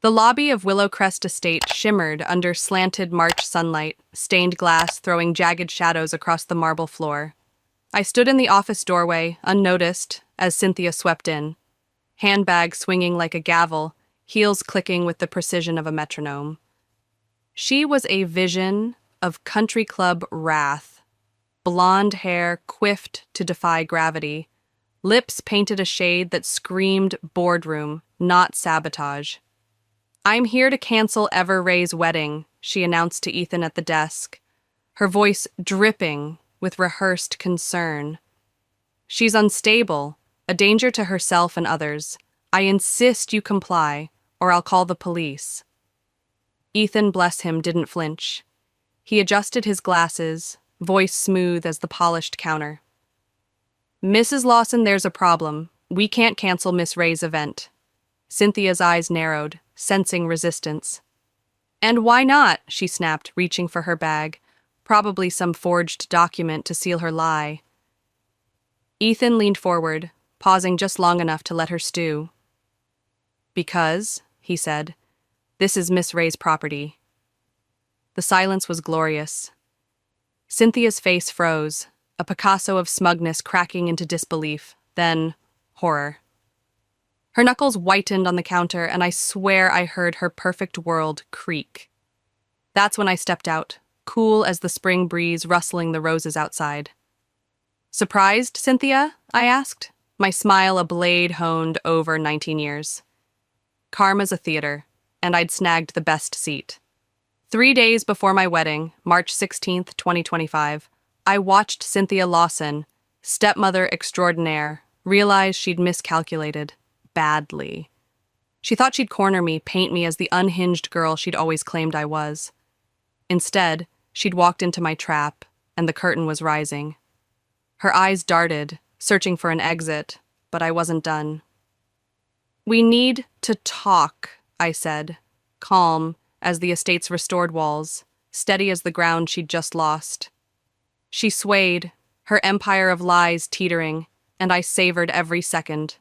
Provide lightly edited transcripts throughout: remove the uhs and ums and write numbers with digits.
The lobby of Willow Crest Estate shimmered under slanted March sunlight, stained glass throwing jagged shadows across the marble floor. I stood in the office doorway, unnoticed, as Cynthia swept in, handbag swinging like a gavel, heels clicking with the precision of a metronome. She was a vision of country club wrath, blonde hair quiffed to defy gravity, lips painted a shade that screamed boardroom, not sabotage. "I'm here to cancel Ever-Ray's wedding," she announced to Ethan at the desk, her voice dripping with rehearsed concern. "She's unstable, a danger to herself and others. I insist you comply, or I'll call the police." Ethan, bless him, didn't flinch. He adjusted his glasses, voice smooth as the polished counter. "Mrs. Lawson, there's a problem. We can't cancel Miss Ray's event." Cynthia's eyes narrowed, sensing resistance. "And why not?" she snapped, reaching for her bag, probably some forged document to seal her lie. Ethan leaned forward, pausing just long enough to let her stew. "Because," he said, "this is Miss Ray's property." The silence was glorious. Cynthia's face froze, a Picasso of smugness cracking into disbelief, then horror. Her knuckles whitened on the counter, and I swear I heard her perfect world creak. That's when I stepped out, cool as the spring breeze rustling the roses outside. "Surprised, Cynthia?" I asked, my smile a blade honed over 19 years. Karma's a theater, and I'd snagged the best seat. 3 days before my wedding, March 16th, 2025, I watched Cynthia Lawson, stepmother extraordinaire, realize she'd miscalculated. Badly. She thought she'd corner me, paint me as the unhinged girl she'd always claimed I was. Instead, she'd walked into my trap, and the curtain was rising. Her eyes darted, searching for an exit, but I wasn't done. "We need to talk," I said, calm as the estate's restored walls, steady as the ground she'd just lost. She swayed, her empire of lies teetering, and I savored every second.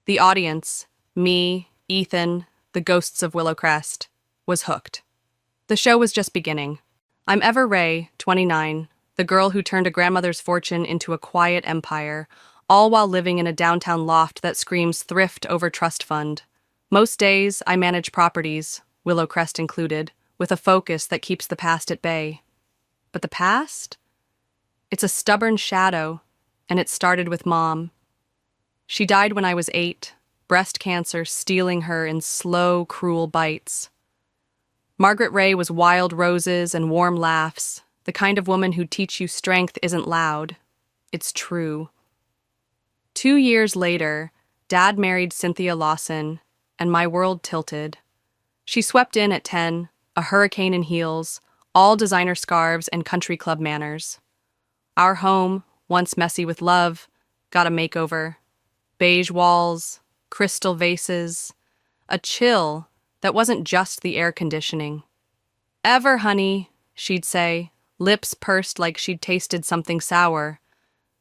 The audience, me, Ethan, the ghosts of Willow Crest, was hooked. The show was just beginning. I'm Ever-Ray, 29, the girl who turned a grandmother's fortune into a quiet empire, all while living in a downtown loft that screams thrift over trust fund. Most days, I manage properties, Willow Crest included, with a focus that keeps the past at bay. But the past? It's a stubborn shadow, and it started with Mom. She died when I was 8, breast cancer stealing her in slow, cruel bites. Margaret Ray was wild roses and warm laughs, the kind of woman who'd teach you strength isn't loud. It's true. 2 years later, Dad married Cynthia Lawson, and my world tilted. She swept in at 10, a hurricane in heels, all designer scarves and country club manners. Our home, once messy with love, got a makeover. Beige walls, crystal vases, a chill that wasn't just the air conditioning. "Ever, honey," she'd say, lips pursed like she'd tasted something sour.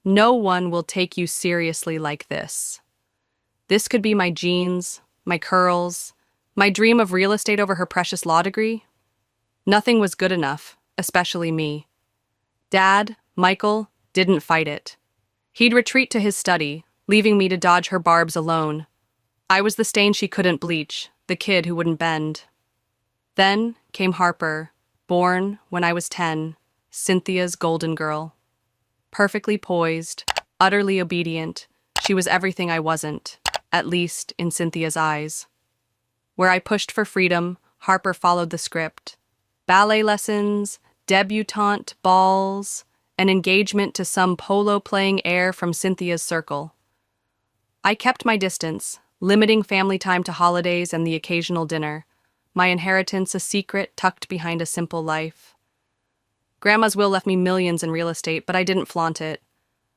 "No one will take you seriously like this." This could be my jeans, my curls, my dream of real estate over her precious law degree. Nothing was good enough, especially me. Dad, Michael, didn't fight it. He'd retreat to his study, leaving me to dodge her barbs alone. I was the stain she couldn't bleach, the kid who wouldn't bend. Then came Harper, born when I was 10, Cynthia's golden girl. Perfectly poised, utterly obedient, she was everything I wasn't, at least in Cynthia's eyes. Where I pushed for freedom, Harper followed the script. Ballet lessons, debutante balls, an engagement to some polo-playing heir from Cynthia's circle. I kept my distance, limiting family time to holidays and the occasional dinner, my inheritance a secret tucked behind a simple life. Grandma's will left me millions in real estate, but I didn't flaunt it.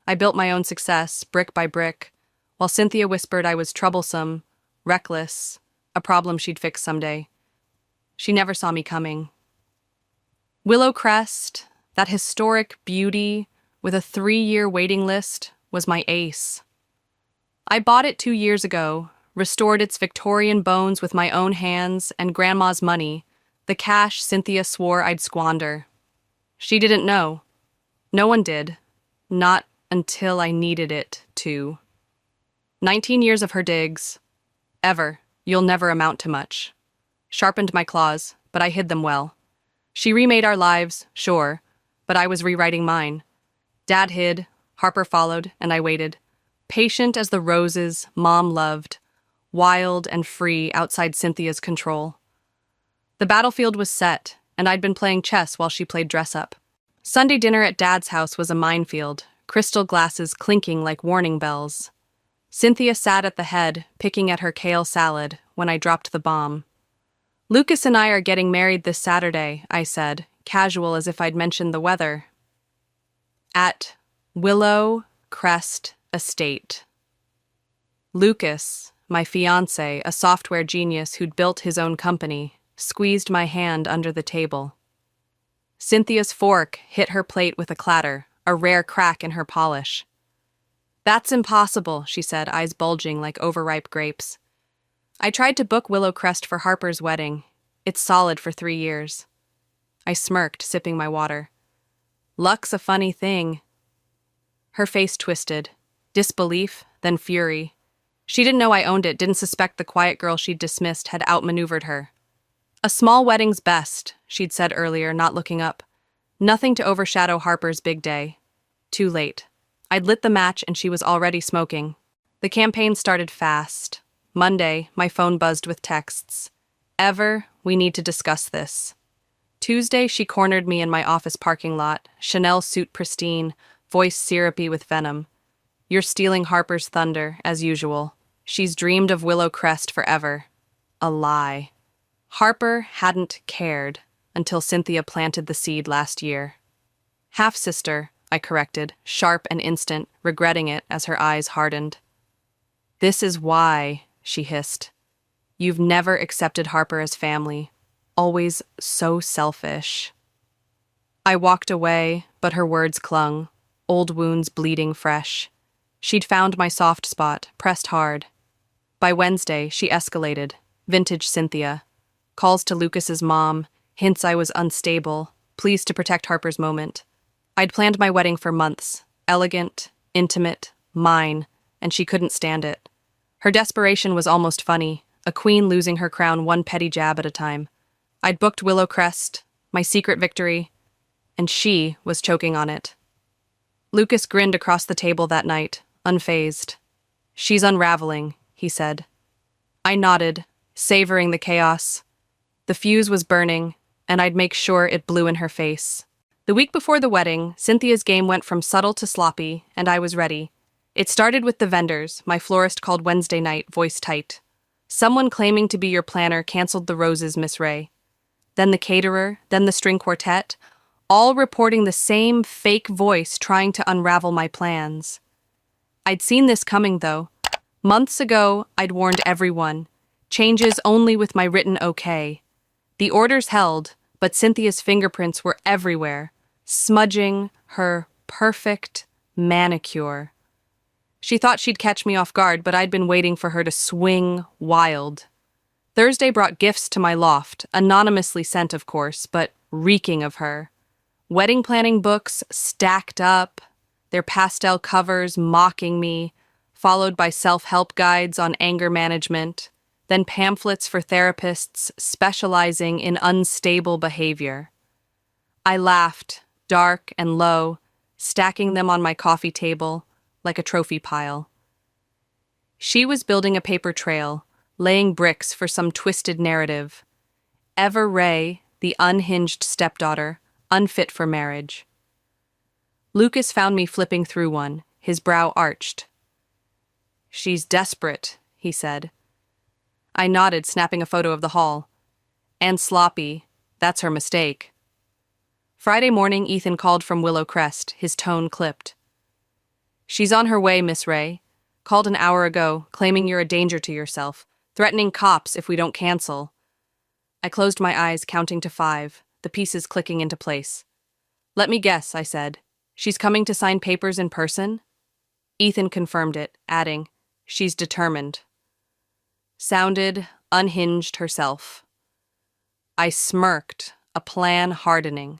I built my own success, brick by brick, while Cynthia whispered I was troublesome, reckless, a problem she'd fix someday. She never saw me coming. Willow Crest, that historic beauty with a 3-year waiting list, was my ace. I bought it 2 years ago, restored its Victorian bones with my own hands and Grandma's money, the cash Cynthia swore I'd squander. She didn't know. No one did. Not until I needed it to. 19 years of her digs. Ever. You'll never amount to much. Sharpened my claws, but I hid them well. She remade our lives, sure, but I was rewriting mine. Dad hid, Harper followed, and I waited. Patient as the roses Mom loved, wild and free outside Cynthia's control. The battlefield was set, and I'd been playing chess while she played dress-up. Sunday dinner at Dad's house was a minefield, crystal glasses clinking like warning bells. Cynthia sat at the head, picking at her kale salad, when I dropped the bomb. Lucas and I are getting married this Saturday, I said, casual as if I'd mentioned the weather. At Willow Crest Estate. Lucas, my fiancé, a software genius who'd built his own company, squeezed my hand under the table. Cynthia's fork hit her plate with a clatter, a rare crack in her polish. That's impossible, she said, eyes bulging like overripe grapes. I tried to book Willow Crest for Harper's wedding. It's solid for 3 years. I smirked, sipping my water. Luck's a funny thing. Her face twisted. Disbelief, then fury. She didn't know I owned it, didn't suspect the quiet girl she'd dismissed had outmaneuvered her. A small wedding's best, she'd said earlier, not looking up. Nothing to overshadow Harper's big day. Too late. I'd lit the match and she was already smoking. The campaign started fast. Monday, my phone buzzed with texts. Ever, we need to discuss this. Tuesday, she cornered me in my office parking lot, Chanel suit pristine, voice syrupy with venom. You're stealing Harper's thunder, as usual. She's dreamed of Willow Crest forever. A lie. Harper hadn't cared until Cynthia planted the seed last year. Half-sister, I corrected, sharp and instant, regretting it as her eyes hardened. This is why, she hissed. You've never accepted Harper as family. Always so selfish. I walked away, but her words clung, old wounds bleeding fresh. She'd found my soft spot, pressed hard. By Wednesday, she escalated, vintage Cynthia. Calls to Lucas's mom, hints I was unstable, pleas to protect Harper's moment. I'd planned my wedding for months, elegant, intimate, mine, and she couldn't stand it. Her desperation was almost funny, a queen losing her crown one petty jab at a time. I'd booked Willow Crest, my secret victory, and she was choking on it. Lucas grinned across the table that night, unfazed. She's unraveling, he said. I nodded, savoring the chaos. The fuse was burning, and I'd make sure it blew in her face. The week before the wedding, Cynthia's game went from subtle to sloppy, and I was ready. It started with the vendors, my florist called Wednesday night, voice tight. Someone claiming to be your planner canceled the roses, Miss Ray. Then the caterer, then the string quartet, all reporting the same fake voice trying to unravel my plans. I'd seen this coming, though. Months ago, I'd warned everyone. Changes only with my written okay. The orders held, but Cynthia's fingerprints were everywhere, smudging her perfect manicure. She thought she'd catch me off guard, but I'd been waiting for her to swing wild. Thursday brought gifts to my loft, anonymously sent, of course, but reeking of her. Wedding planning books stacked up, their pastel covers mocking me, followed by self-help guides on anger management, then pamphlets for therapists specializing in unstable behavior. I laughed, dark and low, stacking them on my coffee table like a trophy pile. She was building a paper trail, laying bricks for some twisted narrative. Ever Ray, the unhinged stepdaughter, unfit for marriage. Lucas found me flipping through one, his brow arched. She's desperate, he said. I nodded, snapping a photo of the hall. And sloppy, that's her mistake. Friday morning, Ethan called from Willow Crest, his tone clipped. She's on her way, Miss Ray. Called an hour ago, claiming you're a danger to yourself, threatening cops if we don't cancel. I closed my eyes, counting to 5, the pieces clicking into place. Let me guess, I said. She's coming to sign papers in person? Ethan confirmed it, adding, she's determined. sounded unhinged herself. I smirked, a plan hardening.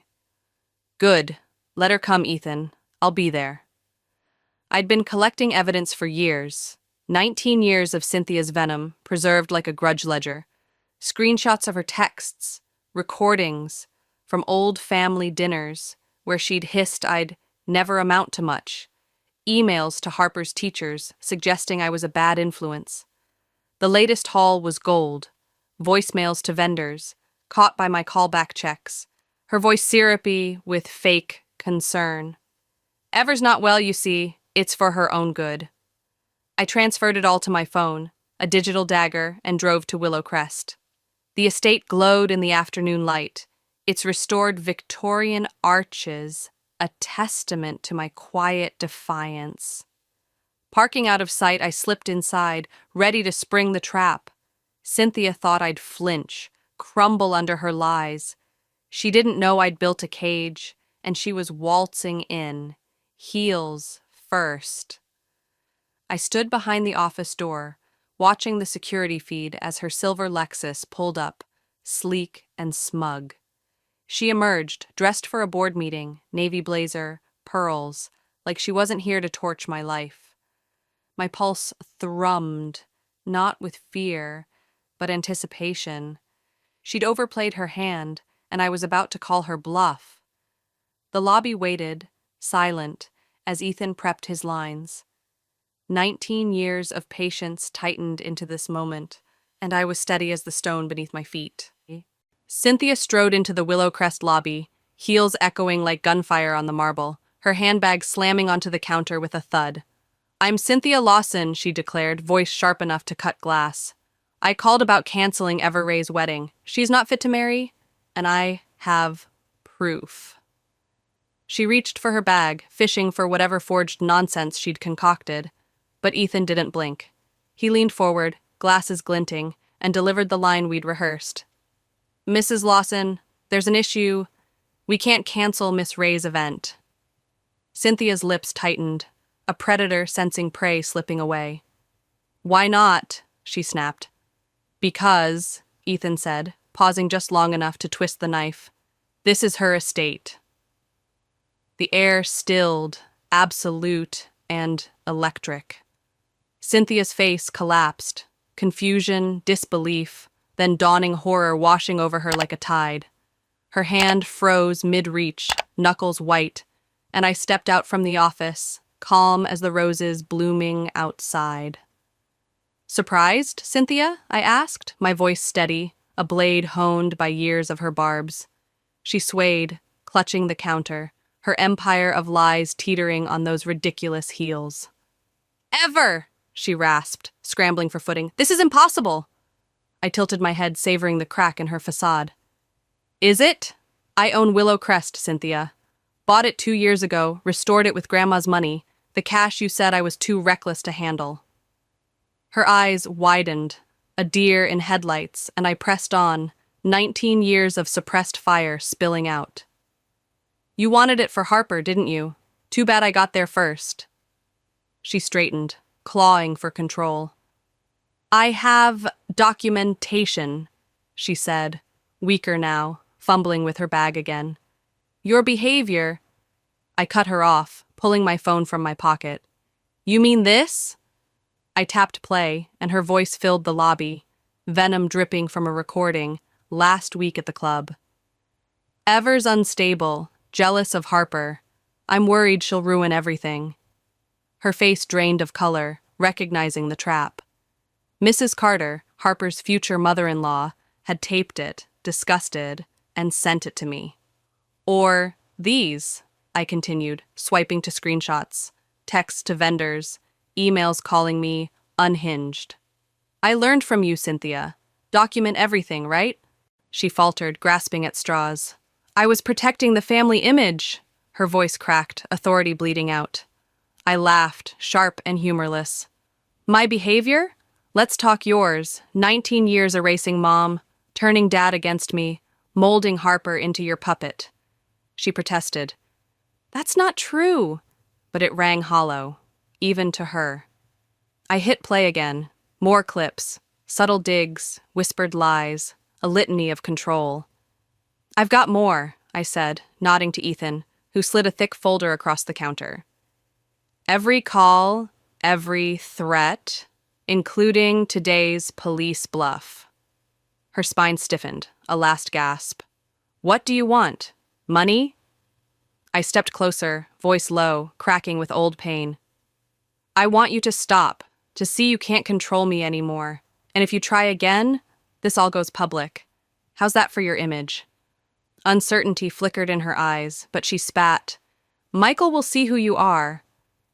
Good. Let her come, Ethan. I'll be there. I'd been collecting evidence for years. 19 years of Cynthia's venom, preserved like a grudge ledger. Screenshots of her texts, recordings from old family dinners where she'd hissed I'd never amount to much. Emails to Harper's teachers suggesting I was a bad influence. The latest haul was gold. Voicemails to vendors, caught by my callback checks. Her voice syrupy with fake concern. Ever's not well, you see. It's for her own good. I transferred it all to my phone, a digital dagger, and drove to Willow Crest. The estate glowed in the afternoon light, its restored Victorian arches a testament to my quiet defiance. Parking out of sight, I slipped inside, ready to spring the trap. Cynthia thought I'd flinch, crumble under her lies. She didn't know I'd built a cage, and she was waltzing in, heels first. I stood behind the office door, watching the security feed as her silver Lexus pulled up, sleek and smug. She emerged, dressed for a board meeting, navy blazer, pearls, like she wasn't here to torch my life. My pulse thrummed, not with fear, but anticipation. She'd overplayed her hand, and I was about to call her bluff. The lobby waited, silent, as Ethan prepped his lines. 19 years of patience tightened into this moment, and I was steady as the stone beneath my feet. Cynthia strode into the Willow Crest lobby, heels echoing like gunfire on the marble, her handbag slamming onto the counter with a thud. "I'm Cynthia Lawson," she declared, voice sharp enough to cut glass. "I called about canceling Everray's wedding. She's not fit to marry, and I have proof." She reached for her bag, fishing for whatever forged nonsense she'd concocted. But Ethan didn't blink. He leaned forward, glasses glinting, and delivered the line we'd rehearsed. "Mrs. Lawson, there's an issue. We can't cancel Miss Ray's event." Cynthia's lips tightened, a predator sensing prey slipping away. "Why not?" she snapped. "Because," Ethan said, pausing just long enough to twist the knife, "this is her estate." The air stilled, absolute and electric. Cynthia's face collapsed, confusion, disbelief, then dawning horror washing over her like a tide. Her hand froze mid-reach, knuckles white, and I stepped out from the office, calm as the roses blooming outside. "Surprised, Cynthia?" I asked, my voice steady, a blade honed by years of her barbs. She swayed, clutching the counter, her empire of lies teetering on those ridiculous heels. "Ever!" she rasped, scrambling for footing. "This is impossible!" I tilted my head, savoring the crack in her facade. "Is it? I own Willow Crest, Cynthia. Bought it 2 years ago, restored it with Grandma's money, the cash you said I was too reckless to handle." Her eyes widened, a deer in headlights, and I pressed on, 19 years of suppressed fire spilling out. "You wanted it for Harper, didn't you? Too bad I got there first." She straightened, clawing for control. "I have documentation," she said, weaker now, fumbling with her bag again. "Your behavior—" I cut her off, pulling my phone from my pocket. "You mean this?" I tapped play, and her voice filled the lobby, venom dripping from a recording, last week at the club. "Ever's unstable, jealous of Harper. I'm worried she'll ruin everything." Her face drained of color, recognizing the trap. Mrs. Carter, Harper's future mother-in-law, had taped it, disgusted, and sent it to me. "Or these," I continued, swiping to screenshots, texts to vendors, emails calling me unhinged. "I learned from you, Cynthia. Document everything, right?" She faltered, grasping at straws. "I was protecting the family image." Her voice cracked, authority bleeding out. I laughed, sharp and humorless. "My behavior? Let's talk yours. 19 years erasing Mom, turning Dad against me, molding Harper into your puppet." She protested. "That's not true." But it rang hollow, even to her. I hit play again. More clips. subtle digs, whispered lies, a litany of control. "I've got more," I said, nodding to Ethan, who slid a thick folder across the counter. "Every call, every threat, including today's police bluff." Her spine stiffened, a last gasp. "What do you want? Money?" I stepped closer, voice low, cracking with old pain. "I want you to stop, to see you can't control me anymore. And if you try again, this all goes public. How's that for your image?" Uncertainty flickered in her eyes, but she spat. "Michael will see who you are."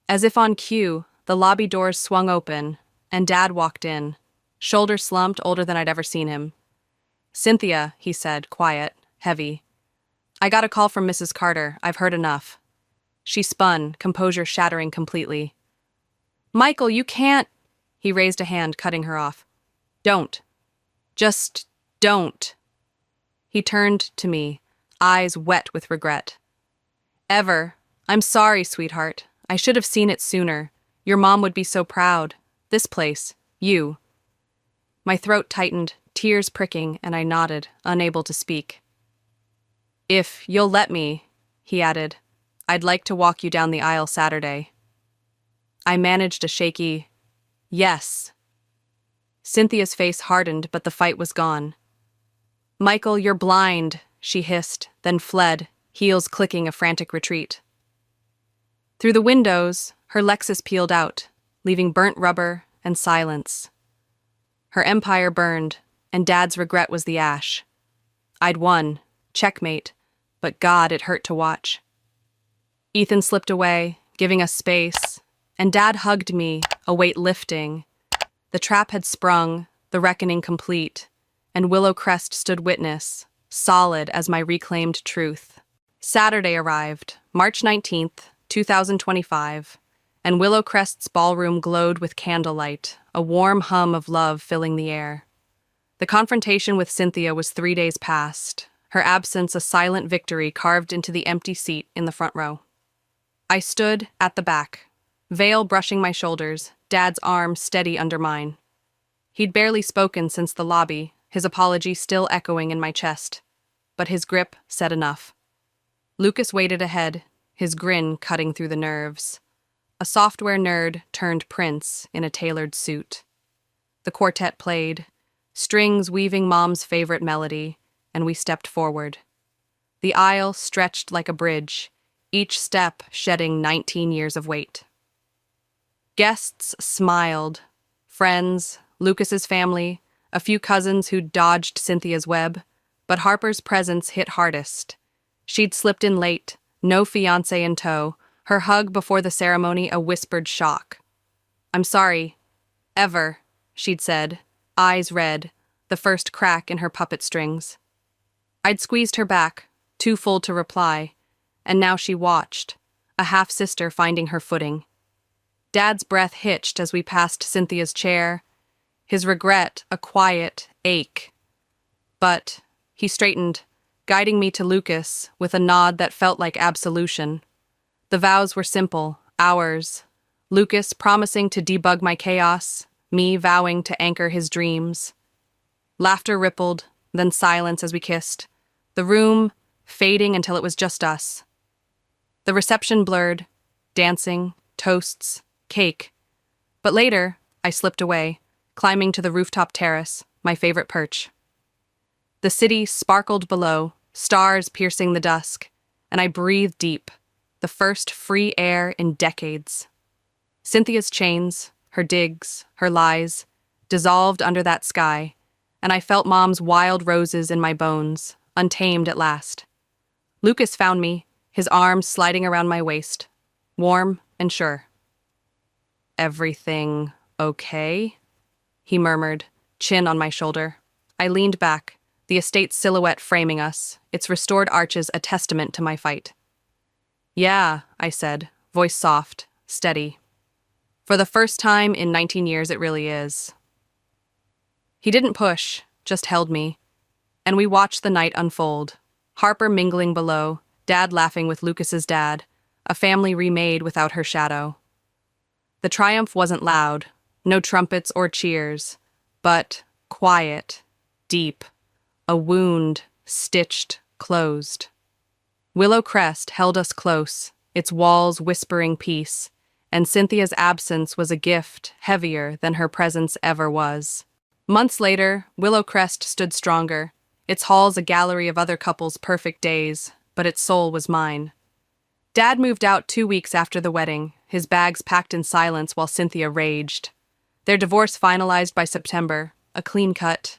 As if on cue, the lobby doors swung open, and Dad walked in, shoulders slumped, older than I'd ever seen him. "Cynthia," he said, quiet, heavy. "I got a call from Mrs. Carter. I've heard enough." She spun, composure shattering completely. "Michael, you can't—" He raised a hand, cutting her off. "Don't. Just don't." He turned to me, eyes wet with regret. "Ever, I'm sorry, sweetheart. I should have seen it sooner. Your mom would be so proud. This place, you." My throat tightened, tears pricking, and I nodded, unable to speak. "If you'll let me," he added, "I'd like to walk you down the aisle Saturday." I managed a shaky, "Yes." Cynthia's face hardened, but the fight was gone. "Michael, you're blind," she hissed, then fled, heels clicking a frantic retreat. Through the windows, her Lexus peeled out, leaving burnt rubber and silence. Her empire burned, and Dad's regret was the ash. I'd won, checkmate, but God, it hurt to watch. Ethan slipped away, giving us space, and Dad hugged me, a weight lifting. The trap had sprung, the reckoning complete, and Willow Crest stood witness, solid as my reclaimed truth. Saturday arrived, March 19th, 2025, and Willow Crest's ballroom glowed with candlelight, a warm hum of love filling the air. The confrontation with Cynthia was 3 days past, her absence a silent victory carved into the empty seat in the front row. I stood at the back, veil brushing my shoulders, Dad's arm steady under mine. He'd barely spoken since the lobby, his apology still echoing in my chest, but his grip said enough. Lucas waited ahead, his grin cutting through the nerves. A software nerd turned prince in a tailored suit. The quartet played, strings weaving Mom's favorite melody, and we stepped forward. The aisle stretched like a bridge, each step shedding 19 years of weight. Guests smiled. Friends, Lucas's family, a few cousins who'd dodged Cynthia's web, but Harper's presence hit hardest. She'd slipped in late, no fiancé in tow, her hug before the ceremony a whispered shock. "I'm sorry. Ever," she'd said, eyes red, the first crack in her puppet strings. I'd squeezed her back, too full to reply, and now she watched, a half-sister finding her footing. Dad's breath hitched as we passed Cynthia's chair, his regret a quiet ache. But he straightened, guiding me to Lucas with a nod that felt like absolution. The vows were simple, ours. Lucas promising to debug my chaos, me vowing to anchor his dreams. Laughter rippled, then silence as we kissed, the room fading until it was just us. The reception blurred, dancing, toasts, cake. But later, I slipped away, climbing to the rooftop terrace, my favorite perch. The city sparkled below, stars piercing the dusk, and I breathed deep, the first free air in decades. Cynthia's chains, her digs, her lies, dissolved under that sky, and I felt Mom's wild roses in my bones, untamed at last. Lucas found me, his arms sliding around my waist, warm and sure. "Everything okay?" he murmured, chin on my shoulder. I leaned back, the estate's silhouette framing us, its restored arches a testament to my fight. "Yeah," I said, voice soft, steady. "For the first time in 19 years, it really is." He didn't push, just held me, and we watched the night unfold. Harper mingling below, Dad laughing with Lucas's dad, a family remade without her shadow. The triumph wasn't loud, no trumpets or cheers, but quiet, deep, a wound stitched, closed. Willow Crest held us close, its walls whispering peace, and Cynthia's absence was a gift heavier than her presence ever was. Months later, Willow Crest stood stronger, its halls a gallery of other couples' perfect days, but its soul was mine. Dad moved out 2 weeks after the wedding, his bags packed in silence while Cynthia raged. Their divorce finalized by September, a clean cut.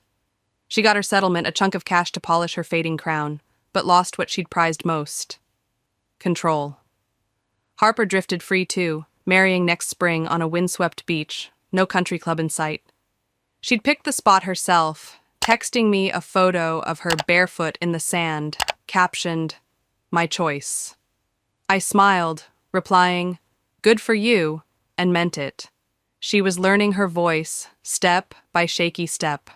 She got her settlement, a chunk of cash to polish her fading crown, but lost what she'd prized most: control. Harper drifted free too, marrying next spring on a windswept beach, no country club in sight. She'd picked the spot herself, texting me a photo of her barefoot in the sand, captioned, "My choice." I smiled, replying, "Good for you," and meant it. She was learning her voice, step by shaky step.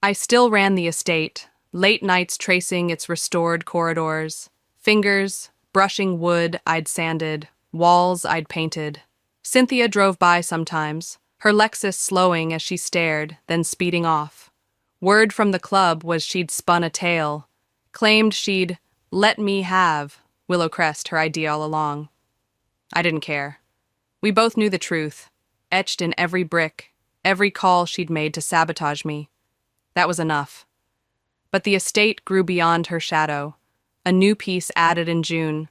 I still ran the estate, late nights tracing its restored corridors, fingers brushing wood I'd sanded, walls I'd painted. Cynthia drove by sometimes, her Lexus slowing as she stared, then speeding off. Word from the club was she'd spun a tale, claimed she'd let me have Willow Crest, her idea all along. I didn't care. We both knew the truth, etched in every brick, every call she'd made to sabotage me. That was enough. But the estate grew beyond her shadow. A new piece added in June,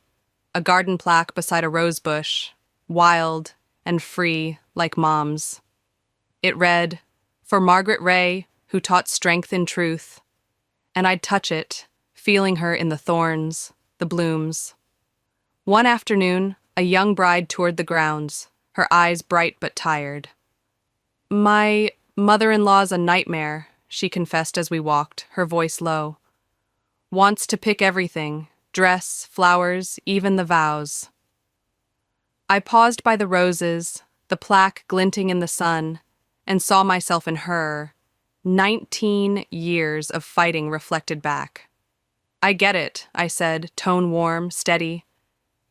a garden plaque beside a rose bush, wild and free like Mom's. It read, "For Margaret Ray, who taught strength in truth." And I'd touch it, feeling her in the thorns, the blooms. One afternoon, a young bride toured the grounds, her eyes bright but tired. "My mother-in-law's a nightmare," she confessed as we walked, her voice low. "Wants to pick everything, dress, flowers, even the vows." I paused by the roses, the plaque glinting in the sun, and saw myself in her, 19 years of fighting reflected back. "I get it," I said, tone warm, steady.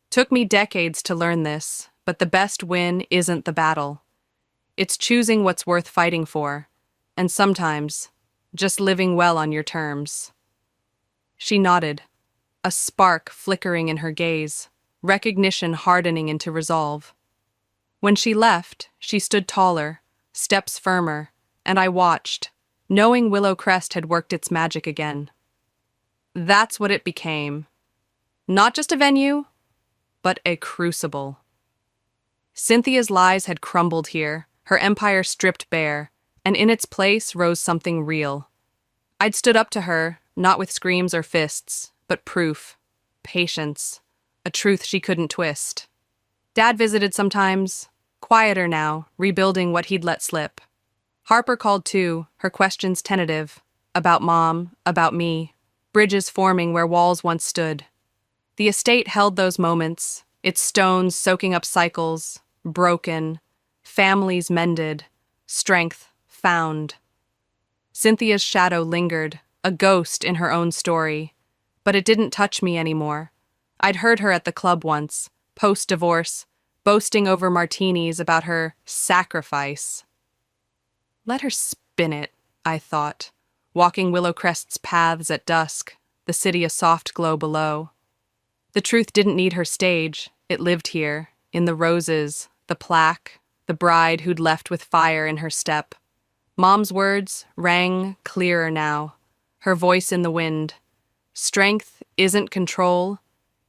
"Took me decades to learn this, but the best win isn't the battle. It's choosing what's worth fighting for, and sometimes just living well on your terms." She nodded, a spark flickering in her gaze, recognition hardening into resolve. When she left, she stood taller, steps firmer, and I watched, knowing Willow Crest had worked its magic again. That's what it became. Not just a venue, but a crucible. Cynthia's lies had crumbled here, her empire stripped bare, and in its place rose something real. I'd stood up to her, not with screams or fists, but proof, patience, a truth she couldn't twist. Dad visited sometimes, quieter now, rebuilding what he'd let slip. Harper called too, her questions tentative, about Mom, about me, bridges forming where walls once stood. The estate held those moments, its stones soaking up cycles, broken, families mended, strength found. Cynthia's shadow lingered, a ghost in her own story, but it didn't touch me anymore. I'd heard her at the club once, post-divorce, boasting over martinis about her sacrifice. Let her spin it, I thought, walking Willow Crest's paths at dusk, the city a soft glow below. The truth didn't need her stage, it lived here, in the roses, the plaque, the bride who'd left with fire in her step. Mom's words rang clearer now, her voice in the wind. Strength isn't control,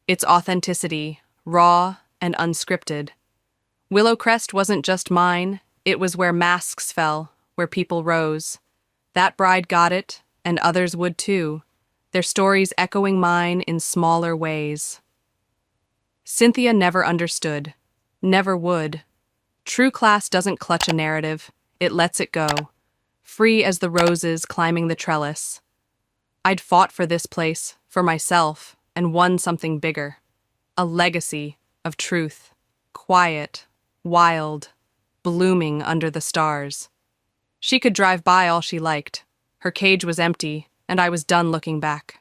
it's authenticity, raw and unscripted. Willow Crest wasn't just mine, it was where masks fell, where people rose. That bride got it, and others would too, their stories echoing mine in smaller ways. Cynthia never understood, never would. True class doesn't clutch a narrative, it lets it go, free as the roses climbing the trellis. I'd fought for this place, for myself, and won something bigger. A legacy of truth, quiet, wild, blooming under the stars. She could drive by all she liked. Her cage was empty, and I was done looking back.